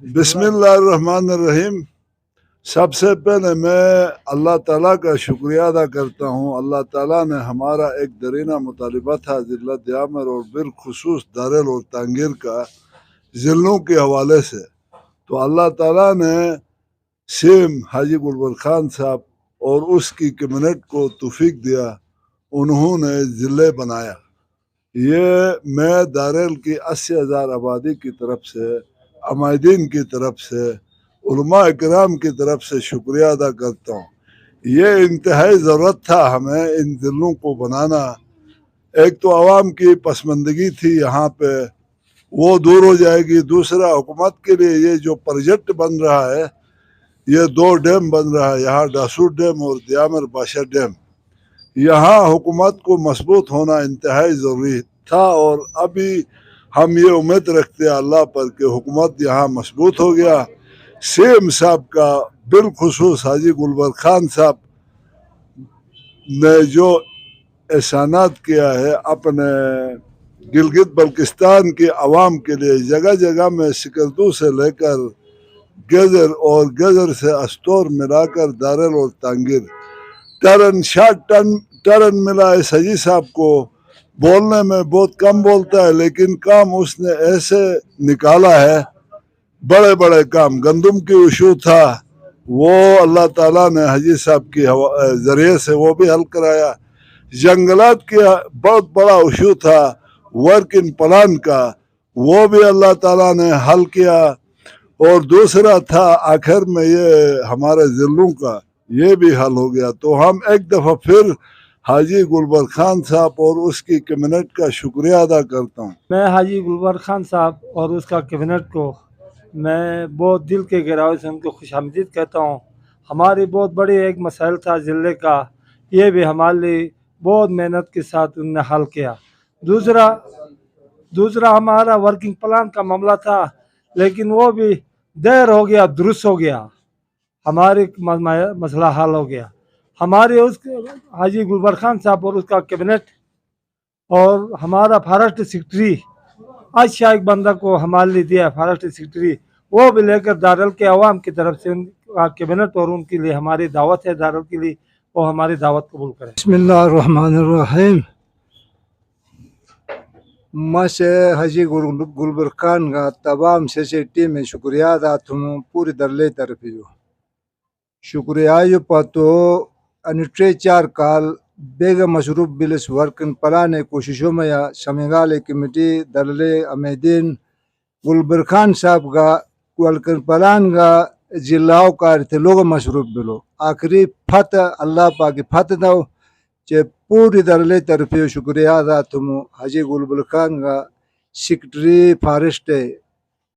بسم اللہ الرحمن الرحیم۔ سب سے پہلے میں اللہ تعالیٰ کا شکریہ ادا کرتا ہوں۔ اللہ تعالیٰ نے ہمارا ایک درینہ مطالبہ تھا ضلع دیامر اور بالخصوص دارل اور تانگیر کا ضلعوں کے حوالے سے، تو اللہ تعالیٰ نے سیم حاجی گلبر خان صاحب اور اس کی کمیونٹ کو توفیق دیا، انہوں نے ضلع بنایا۔ یہ میں دارل کی 80,000 آبادی کی طرف سے، عمائدین کی طرف سے، علماء اکرام کی طرف سے شکریہ ادا کرتا ہوں۔ یہ انتہائی ضرورت تھا ہمیں ان ضلعوں کو بنانا۔ ایک تو عوام کی پسماندگی تھی یہاں پہ، وہ دور ہو جائے گی۔ دوسرا، حکومت کے لیے یہ جو پروجیکٹ بن رہا ہے، یہ 2 ڈیم بن رہا ہے، یہاں ڈاسور ڈیم اور دیامر بادشاہ ڈیم، یہاں حکومت کو مضبوط ہونا انتہائی ضروری تھا، اور ابھی ہم یہ امید رکھتے ہیں اللہ پر کہ حکومت یہاں مضبوط ہو گیا۔ سیم صاحب کا بالخصوص حاجی گلبر خان صاحب نے جو احسانات کیا ہے اپنے گلگت بلتستان کے عوام کے لیے، جگہ جگہ میں سکردو سے لے کر گزر اور گزر سے استور ملا کر دارل اور تانگیر ٹرن ملا ہے۔ سجی صاحب کو بولنے میں بہت کم بولتا ہے، لیکن کام اس نے ایسے نکالا ہے، بڑے بڑے کام۔ گندم کی ایشو تھا، وہ اللہ تعالیٰ نے حجی صاحب کی ذریعے سے وہ بھی حل کرایا۔ جنگلات کا بہت بڑا ایشو تھا ورک ان پلان کا، وہ بھی اللہ تعالیٰ نے حل کیا۔ اور دوسرا تھا آخر میں یہ ہمارے ضلعوں کا، یہ بھی حل ہو گیا۔ تو ہم ایک دفعہ پھر حاجی گلبر خان صاحب اور اس کی کمیونٹ کا شکریہ ادا کرتا ہوں۔ میں حاجی گلبر خان صاحب اور اس کا کیبنٹ کو میں بہت دل کے گہرائی سے ان کو خوش آمدید کہتا ہوں۔ ہماری بہت بڑی ایک مسائل تھا ضلع کا، یہ بھی ہمارے لیے بہت محنت کے ساتھ ان نے حل کیا۔ دوسرا ہمارا ورکنگ پلان کا معاملہ تھا، لیکن وہ بھی دیر ہو گیا، درست ہو گیا، ہمارے مسئلہ حل ہو گیا۔ ہمارے اس حاجی گلبر خان صاحب اور اس کا کیبنٹ اور ہمارا فارسٹ سیکرٹری اچھا ایک بندہ کو ہمارے لیے دیا، فارسٹ سیکرٹری، وہ بھی لے کر دارل کے عوام کی طرف سے ان کا کیبنٹ اور ان کے لیے ہماری دعوت ہے دارل کے لیے، وہ ہماری دعوت قبول کریں۔ بسم اللہ الرحمن الرحیم۔ میں سے حاجی گلبر خان کا تمام سے ٹیم میں شکریہ ادا تھوں پوری درلے طرف جو شکریہ جو پتو انٹرے 4 کال بیگم مصروف بلس ورکن پلانے کوششوں میں یا سمگال کمیٹی درلے امیدین گلبر خان صاحب کا ورکن پلان کا ضلعوں کا لوگ مصروف بلو آخری فتح اللہ پاک فتح دو چے پوری درلے طرف شکریہ ادا تھوں حاجی گلبر خان کا سیکرٹری فارسٹ